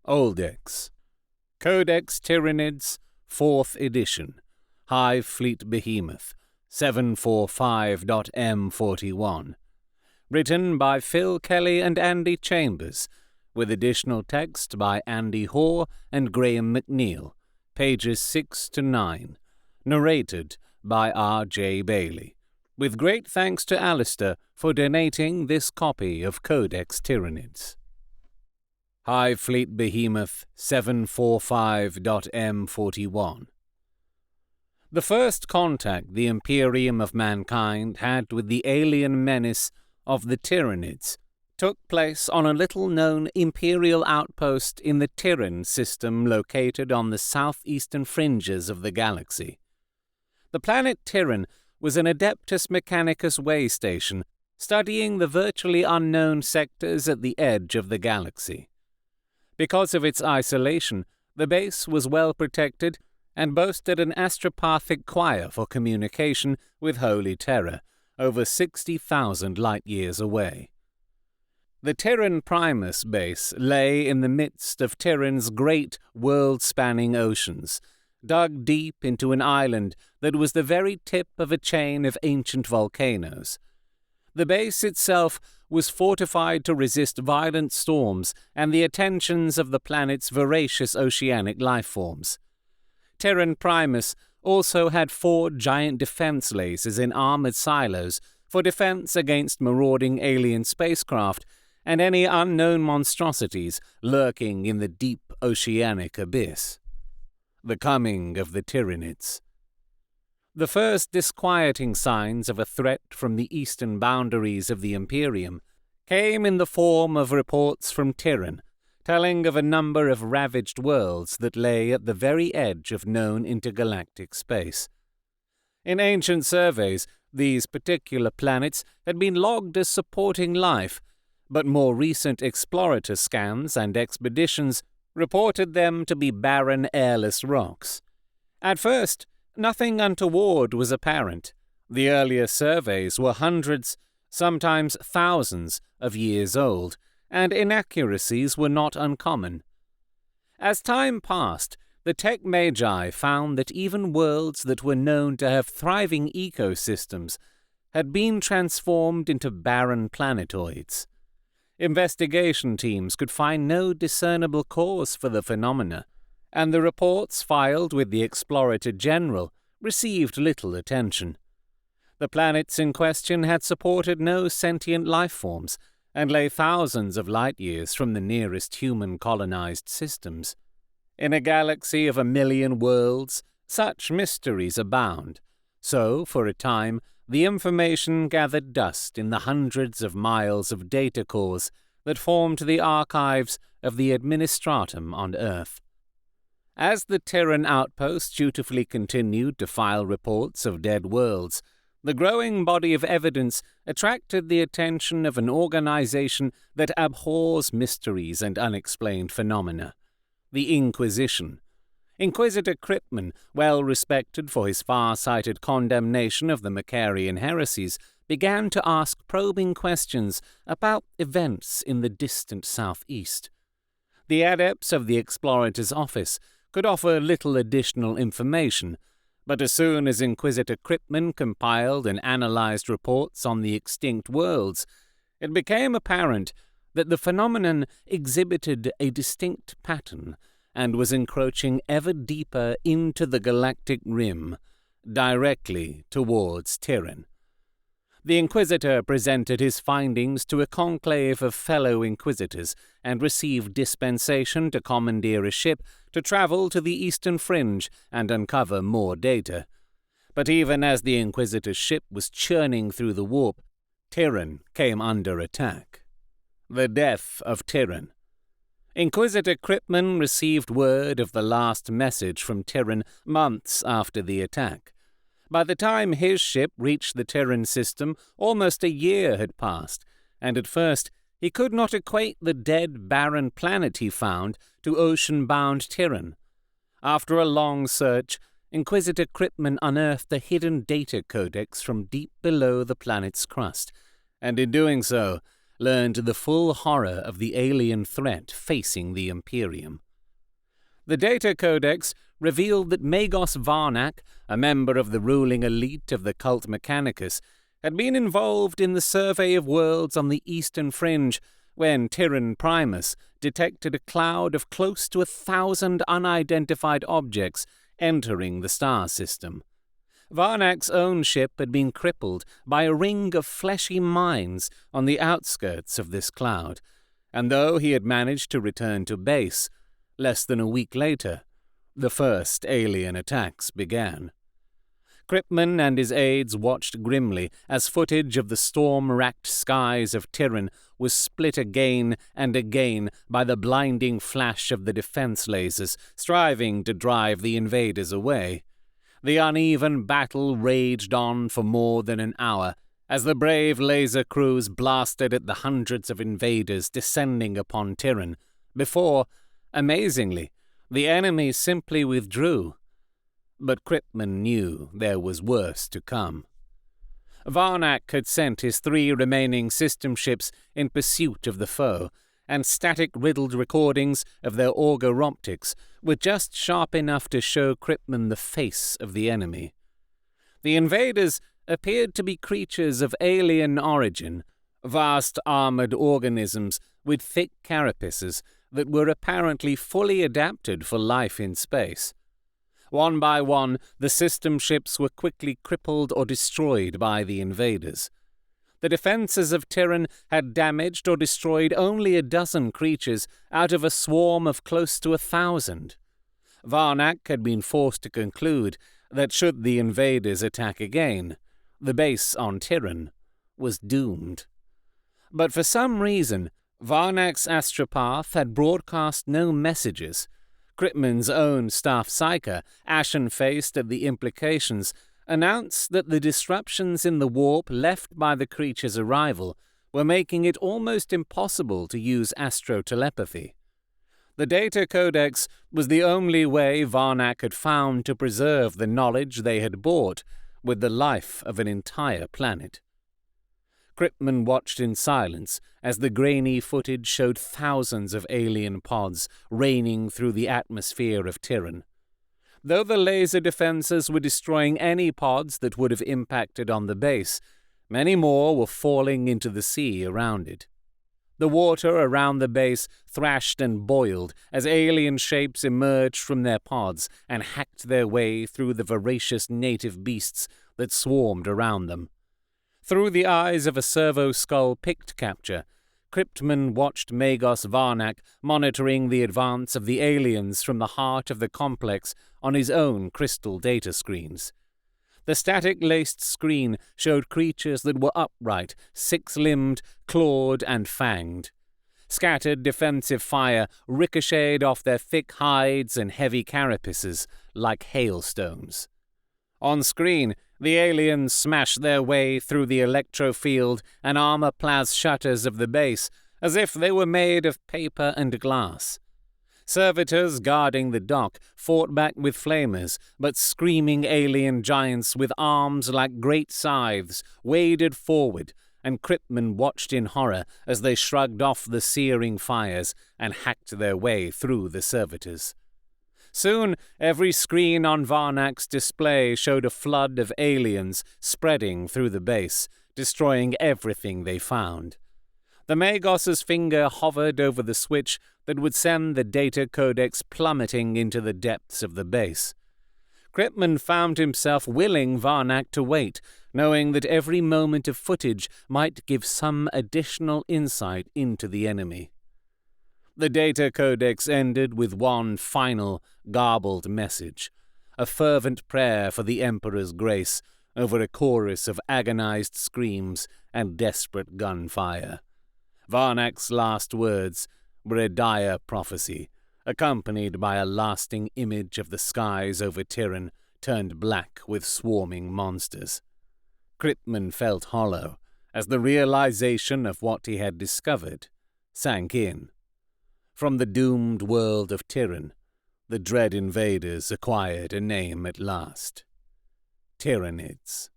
Oldex. Codex Tyranids, 4th edition. Hive Fleet Behemoth, 745.M41. Written by Phil Kelly and Andy Chambers, with additional text by Andy Hoare and Graham McNeill, pages 6 to 9. Narrated by R.J. Bailey. With great thanks to Alistair for donating this copy of Codex Tyranids. Hive Fleet Behemoth 745.M41. The first contact the Imperium of Mankind had with the alien menace of the Tyranids took place on a little-known Imperial outpost in the Tyran system located on the southeastern fringes of the galaxy. The planet Tyran was an Adeptus Mechanicus way station studying the virtually unknown sectors at the edge of the galaxy. Because of its isolation, the base was well protected and boasted an astropathic choir for communication with Holy Terra, over 60,000 light-years away. The Terran Primus base lay in the midst of Terran's great world-spanning oceans, dug deep into an island that was the very tip of a chain of ancient volcanoes. The base itself was fortified to resist violent storms and the attentions of the planet's voracious oceanic lifeforms. Terran Primus also had 4 giant defense lasers in armored silos for defense against marauding alien spacecraft and any unknown monstrosities lurking in the deep oceanic abyss. The coming of the Tyranids. The first disquieting signs of a threat from the eastern boundaries of the Imperium came in the form of reports from Tyran, telling of a number of ravaged worlds that lay at the very edge of known intergalactic space. In ancient surveys, these particular planets had been logged as supporting life, but more recent explorator scans and expeditions reported them to be barren, airless rocks. At first, nothing untoward was apparent. The earlier surveys were hundreds, sometimes thousands, of years old, and inaccuracies were not uncommon. As time passed, the Tech Magi found that even worlds that were known to have thriving ecosystems had been transformed into barren planetoids. Investigation teams could find no discernible cause for the phenomena, and the reports filed with the Explorator General received little attention. The planets in question had supported no sentient life forms and lay thousands of light-years from the nearest human-colonized systems. In a galaxy of 1,000,000 worlds, such mysteries abound, so, for a time, the information gathered dust in the hundreds of miles of data cores that formed the archives of the Administratum on Earth. As the Terran outpost dutifully continued to file reports of dead worlds, the growing body of evidence attracted the attention of an organization that abhors mysteries and unexplained phenomena, the Inquisition. Inquisitor Kryptman, well respected for his far-sighted condemnation of the Macarian heresies, began to ask probing questions about events in the distant southeast. The adepts of the Explorator's office could offer little additional information, but as soon as Inquisitor Kryptman compiled and analyzed reports on the extinct worlds, it became apparent that the phenomenon exhibited a distinct pattern and was encroaching ever deeper into the galactic rim, directly towards Tyran. The Inquisitor presented his findings to a conclave of fellow Inquisitors and received dispensation to commandeer a ship to travel to the eastern fringe and uncover more data. But even as the Inquisitor's ship was churning through the warp, Tyran came under attack. The death of Tyran. Inquisitor Kryptman received word of the last message from Tyran months after the attack. By the time his ship reached the Tyran system, almost a year had passed, and at first he could not equate the dead, barren planet he found to ocean-bound Tyran. After a long search, Inquisitor Kryptman unearthed a hidden data codex from deep below the planet's crust, and in doing so, learned the full horror of the alien threat facing the Imperium. The Data Codex revealed that Magos Varnak, a member of the ruling elite of the cult Mechanicus, had been involved in the survey of worlds on the eastern fringe when Tyran Primus detected a cloud of close to 1,000 unidentified objects entering the star system. Varnak's own ship had been crippled by a ring of fleshy mines on the outskirts of this cloud, and though he had managed to return to base, less than a week later, the first alien attacks began. Kryptman and his aides watched grimly as footage of the storm-racked skies of Tyran was split again and again by the blinding flash of the defense lasers striving to drive the invaders away. The uneven battle raged on for more than an hour as the brave laser crews blasted at the hundreds of invaders descending upon Tyran, before, amazingly, the enemy simply withdrew. But Kryptman knew there was worse to come. Varnak had sent his 3 remaining system ships in pursuit of the foe, and static-riddled recordings of their auger optics were just sharp enough to show Kryptman the face of the enemy. The invaders appeared to be creatures of alien origin, vast armored organisms with thick carapaces that were apparently fully adapted for life in space. One by one, the system ships were quickly crippled or destroyed by the invaders. The defenses of Tyran had damaged or destroyed only a dozen creatures out of a swarm of close to 1,000. Varnak had been forced to conclude that should the invaders attack again, the base on Tyran was doomed. But for some reason, Varnak's astropath had broadcast no messages. Kryptman's own staff psyker, ashen-faced at the implications, announced that the disruptions in the warp left by the creature's arrival were making it almost impossible to use astro-telepathy. The Data Codex was the only way Varnak had found to preserve the knowledge they had bought with the life of an entire planet. Kryptman watched in silence as the grainy footage showed thousands of alien pods raining through the atmosphere of Tyran. Though the laser defenses were destroying any pods that would have impacted on the base, many more were falling into the sea around it. The water around the base thrashed and boiled as alien shapes emerged from their pods and hacked their way through the voracious native beasts that swarmed around them. Through the eyes of a servo-skull pict capture, Kryptman watched Magos Varnak monitoring the advance of the aliens from the heart of the complex on his own crystal data screens. The static-laced screen showed creatures that were upright, six-limbed, clawed, and fanged. Scattered defensive fire ricocheted off their thick hides and heavy carapaces like hailstones. On screen, the aliens smashed their way through the electrofield and armor-plas shutters of the base as if they were made of paper and glass. Servitors guarding the dock fought back with flamers, but screaming alien giants with arms like great scythes waded forward, and Kryptman watched in horror as they shrugged off the searing fires and hacked their way through the servitors. Soon, every screen on Varnak's display showed a flood of aliens spreading through the base, destroying everything they found. The Magos's finger hovered over the switch that would send the data codex plummeting into the depths of the base. Kryptman found himself willing Varnak to wait, knowing that every moment of footage might give some additional insight into the enemy. The data codex ended with one final, garbled message, a fervent prayer for the Emperor's grace over a chorus of agonized screams and desperate gunfire. Varnak's last words were a dire prophecy, accompanied by a lasting image of the skies over Tyran turned black with swarming monsters. Kryptman felt hollow as the realization of what he had discovered sank in. From the doomed world of Tyran, the dread invaders acquired a name at last. Tyranids.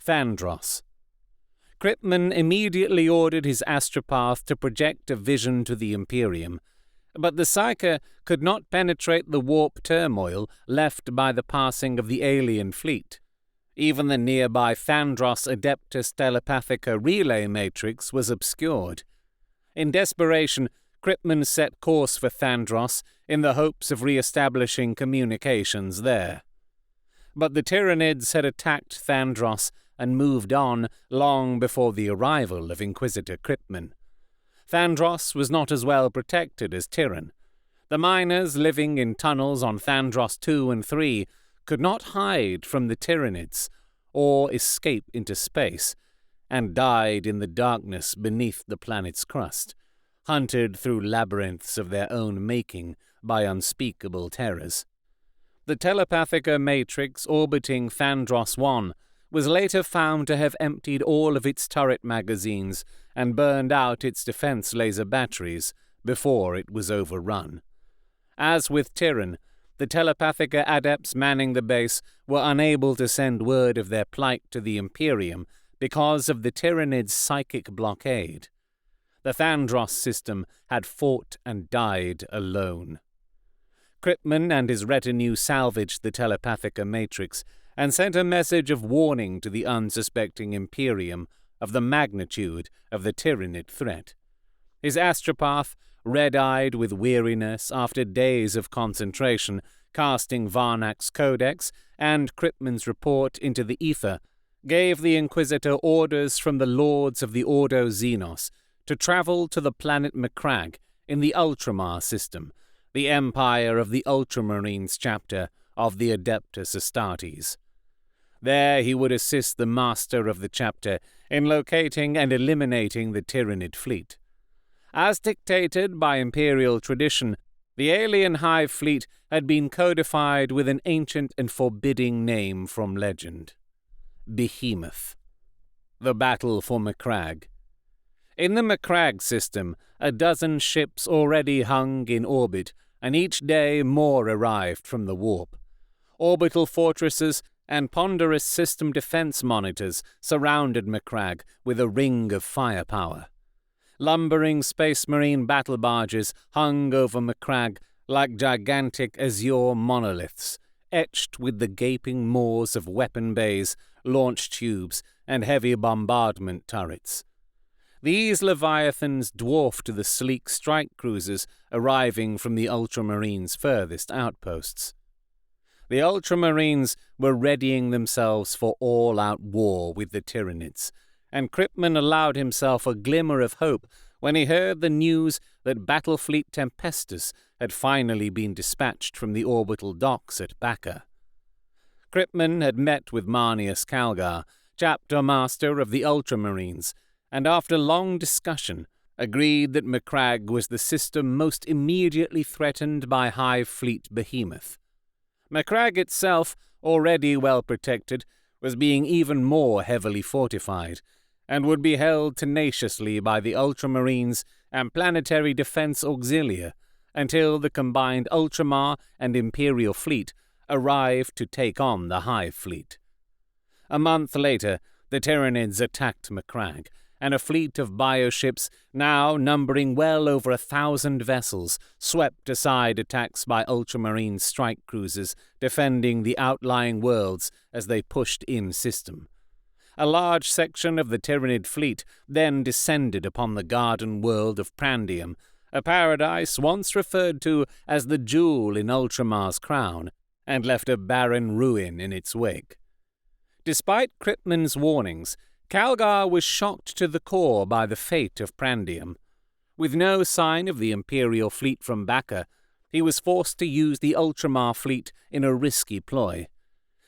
Thandros. Kryptman immediately ordered his astropath to project a vision to the Imperium, but the Psyker could not penetrate the warp turmoil left by the passing of the alien fleet. Even the nearby Thandros Adeptus Telepathica relay matrix was obscured. In desperation, Kryptman set course for Thandros in the hopes of re-establishing communications there. But the Tyranids had attacked Thandros and moved on long before the arrival of Inquisitor Kryptman. Thandros was not as well protected as Tyran. The miners living in tunnels on Thandros 2 and 3 could not hide from the Tyranids or escape into space, and died in the darkness beneath the planet's crust, hunted through labyrinths of their own making by unspeakable terrors. The Telepathica matrix orbiting Thandros 1 was later found to have emptied all of its turret magazines and burned out its defense laser batteries before it was overrun. As with Tyran, the Telepathica adepts manning the base were unable to send word of their plight to the Imperium because of the Tyranids' psychic blockade. The Thandros system had fought and died alone. Kryptman and his retinue salvaged the Telepathica matrix and sent a message of warning to the unsuspecting Imperium of the magnitude of the Tyranid threat. His astropath, red-eyed with weariness after days of concentration, casting Varnak's Codex and Kryptman's report into the ether, gave the Inquisitor orders from the Lords of the Ordo Xenos to travel to the planet Macragge in the Ultramar system, the empire of the Ultramarines chapter of the Adeptus Astartes. There he would assist the master of the chapter in locating and eliminating the Tyranid fleet. As dictated by imperial tradition, the alien Hive Fleet had been codified with an ancient and forbidding name from legend: Behemoth. The battle for Macragge. In the Macragge system, a dozen ships already hung in orbit, and each day more arrived from the warp. Orbital fortresses and ponderous system defense monitors surrounded Macragge with a ring of firepower. Lumbering Space Marine battle barges hung over Macragge like gigantic azure monoliths, etched with the gaping maws of weapon bays, launch tubes, and heavy bombardment turrets. These leviathans dwarfed the sleek strike cruisers arriving from the Ultramarines' furthest outposts. The Ultramarines were readying themselves for all-out war with the Tyranids, and Kryptman allowed himself a glimmer of hope when he heard the news that Battlefleet Tempestus had finally been dispatched from the orbital docks at Bacca. Kryptman had met with Marneus Calgar, chapter master of the Ultramarines, and after long discussion agreed that Macragge was the system most immediately threatened by Hive Fleet Behemoth. Macragge itself, already well protected, was being even more heavily fortified, and would be held tenaciously by the Ultramarines and Planetary Defense Auxilia until the combined Ultramar and Imperial fleet arrived to take on the Hive Fleet. A month later, the Tyranids attacked Macragge, and a fleet of bioships, now numbering well over 1,000 vessels, swept aside attacks by Ultramarine strike cruisers defending the outlying worlds as they pushed in system. A large section of the Tyranid fleet then descended upon the garden world of Prandium, a paradise once referred to as the jewel in Ultramar's crown, and left a barren ruin in its wake. Despite Kryptman's warnings, Calgar was shocked to the core by the fate of Prandium. With no sign of the Imperial fleet from Bacca, he was forced to use the Ultramar fleet in a risky ploy.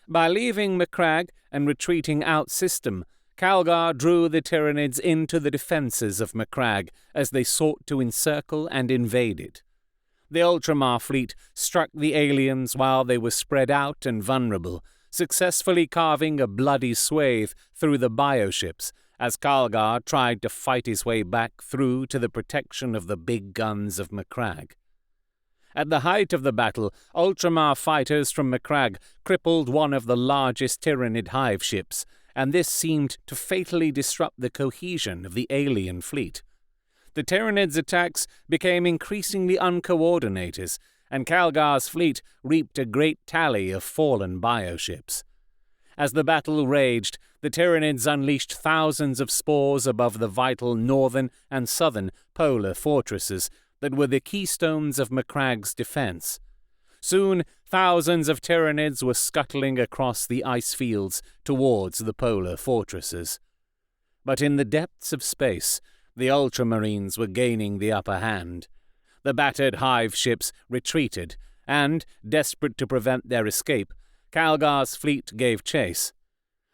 By leaving Macragge and retreating out-system, Calgar drew the Tyranids into the defences of Macragge as they sought to encircle and invade it. The Ultramar fleet struck the aliens while they were spread out and vulnerable, successfully carving a bloody swathe through the bioships as Calgar tried to fight his way back through to the protection of the big guns of Macragge. At the height of the battle, Ultramar fighters from Macragge crippled one of the largest Tyranid hive ships, and this seemed to fatally disrupt the cohesion of the alien fleet. The Tyranids' attacks became increasingly uncoordinated, and Calgar's fleet reaped a great tally of fallen bioships. As the battle raged, the Tyranids unleashed thousands of spores above the vital northern and southern polar fortresses that were the keystones of Macragge's defense. Soon, thousands of Tyranids were scuttling across the ice fields towards the polar fortresses. But in the depths of space, the Ultramarines were gaining the upper hand. The battered Hive ships retreated, and, desperate to prevent their escape, Calgar's fleet gave chase.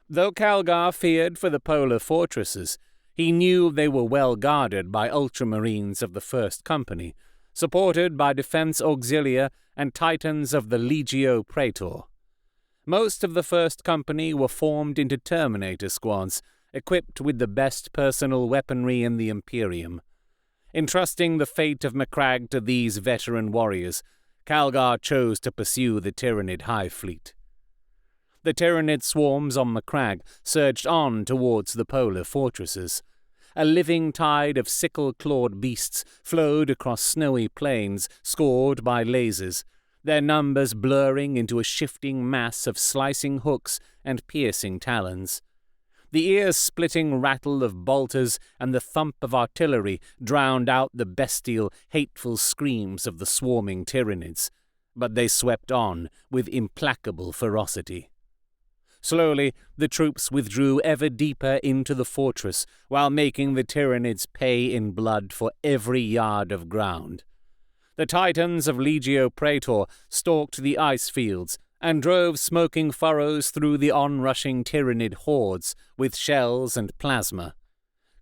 Though Calgar feared for the polar fortresses, he knew they were well guarded by Ultramarines of the First Company, supported by Defense Auxilia and Titans of the Legio Praetor. Most of the First Company were formed into Terminator squads, equipped with the best personal weaponry in the Imperium. Entrusting the fate of Macragge to these veteran warriors, Calgar chose to pursue the Tyranid Hive Fleet. The Tyranid swarms on Macragge surged on towards the polar fortresses. A living tide of sickle-clawed beasts flowed across snowy plains scored by lasers, their numbers blurring into a shifting mass of slicing hooks and piercing talons. The ear-splitting rattle of bolters and the thump of artillery drowned out the bestial, hateful screams of the swarming Tyranids, but they swept on with implacable ferocity. Slowly, the troops withdrew ever deeper into the fortress, while making the Tyranids pay in blood for every yard of ground. The Titans of Legio Praetor stalked the ice fields, and drove smoking furrows through the onrushing Tyranid hordes with shells and plasma.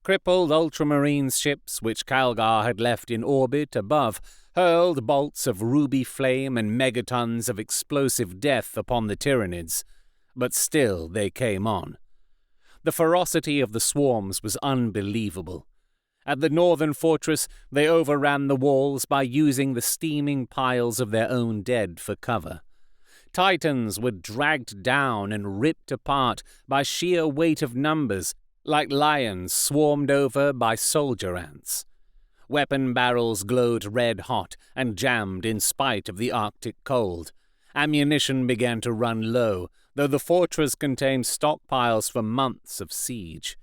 Crippled Ultramarines ships which Calgar had left in orbit above hurled bolts of ruby flame and megatons of explosive death upon the Tyranids, but still they came on. The ferocity of the swarms was unbelievable. At the northern fortress, they overran the walls by using the steaming piles of their own dead for cover. Titans were dragged down and ripped apart by sheer weight of numbers, like lions swarmed over by soldier ants. Weapon barrels glowed red-hot and jammed in spite of the Arctic cold. Ammunition began to run low, though the fortress contained stockpiles for months of siege.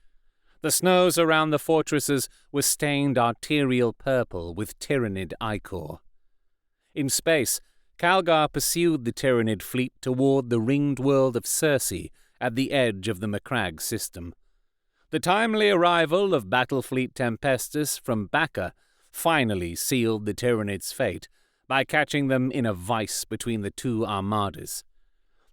The snows around the fortresses were stained arterial purple with Tyranid ichor. In space, Calgar pursued the Tyranid fleet toward the ringed world of Circe at the edge of the Macragge system. The timely arrival of Battlefleet Tempestus from Bacca finally sealed the Tyranids' fate by catching them in a vice between the two armadas.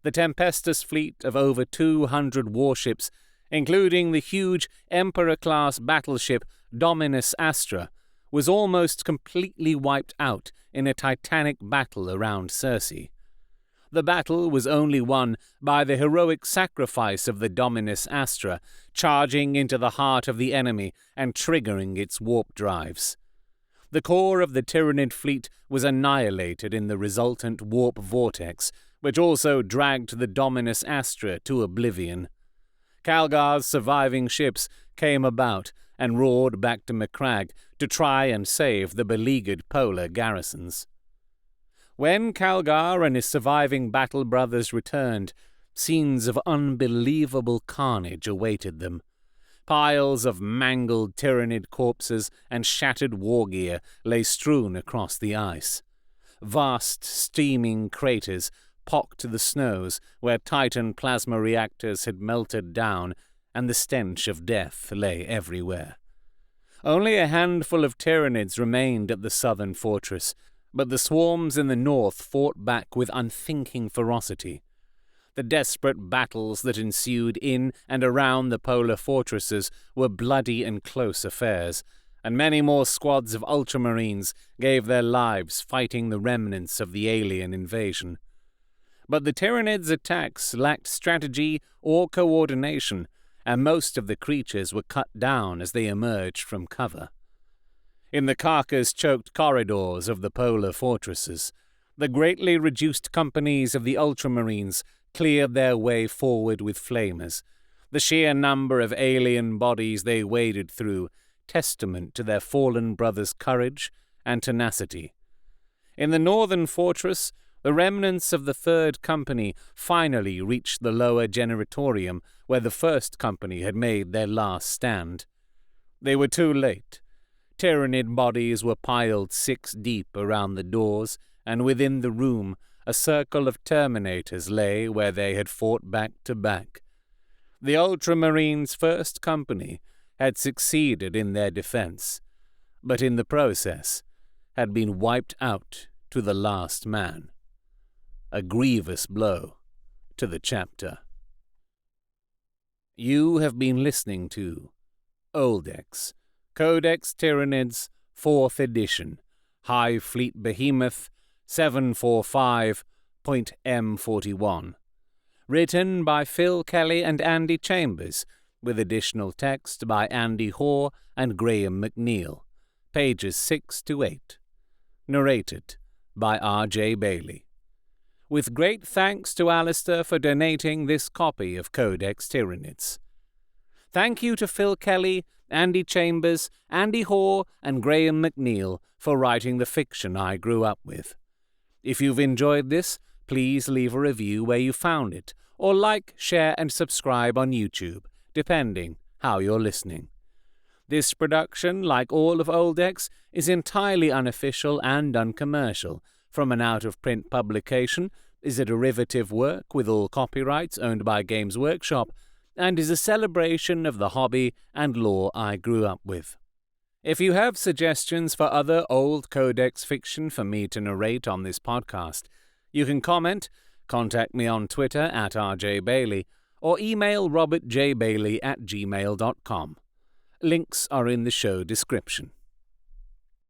The Tempestus fleet of over 200 warships, including the huge Emperor-class battleship Dominus Astra, was almost completely wiped out in a titanic battle around Circe. The battle was only won by the heroic sacrifice of the Dominus Astra, charging into the heart of the enemy and triggering its warp drives. The core of the Tyranid fleet was annihilated in the resultant warp vortex, which also dragged the Dominus Astra to oblivion. Calgar's surviving ships came about and roared back to Macragge to try and save the beleaguered polar garrisons. When Calgar and his surviving battle brothers returned, scenes of unbelievable carnage awaited them. Piles of mangled Tyranid corpses and shattered war gear lay strewn across the ice. Vast, steaming craters pocked the snows where Titan plasma reactors had melted down, and the stench of death lay everywhere. Only a handful of Tyranids remained at the southern fortress, but the swarms in the north fought back with unthinking ferocity. The desperate battles that ensued in and around the polar fortresses were bloody and close affairs, and many more squads of Ultramarines gave their lives fighting the remnants of the alien invasion. But the Tyranids' attacks lacked strategy or coordination, and most of the creatures were cut down as they emerged from cover. In the carcass-choked corridors of the polar fortresses, the greatly reduced companies of the Ultramarines cleared their way forward with flamers, the sheer number of alien bodies they waded through, testament to their fallen brothers' courage and tenacity. In the northern fortress, the remnants of the Third Company finally reached the lower generatorium where the First Company had made their last stand. They were too late. Tyranid bodies were piled 6 deep around the doors, and within the room a circle of Terminators lay where they had fought back to back. The Ultramarines' First Company had succeeded in their defense, but in the process had been wiped out to the last man. A grievous blow to the chapter. You have been listening to Oldex, Codex Tyranids, 4th edition, Hive Fleet Behemoth, 745.M41. Written by Phil Kelly and Andy Chambers, with additional text by Andy Hoare and Graham McNeill. Pages 6 to 8. Narrated by R.J. Bailey. With great thanks to Alistair for donating this copy of Codex Tyranids. Thank you to Phil Kelly, Andy Chambers, Andy Hoare, and Graham McNeill for writing the fiction I grew up with. If you've enjoyed this, please leave a review where you found it, or like, share, and subscribe on YouTube, depending how you're listening. This production, like all of Oldex, is entirely unofficial and uncommercial. From an out-of-print publication, is a derivative work with all copyrights owned by Games Workshop, and is a celebration of the hobby and lore I grew up with. If you have suggestions for other old Codex fiction for me to narrate on this podcast, you can comment, contact me on Twitter at rjbailey, or email robertjbailey@gmail.com. Links are in the show description.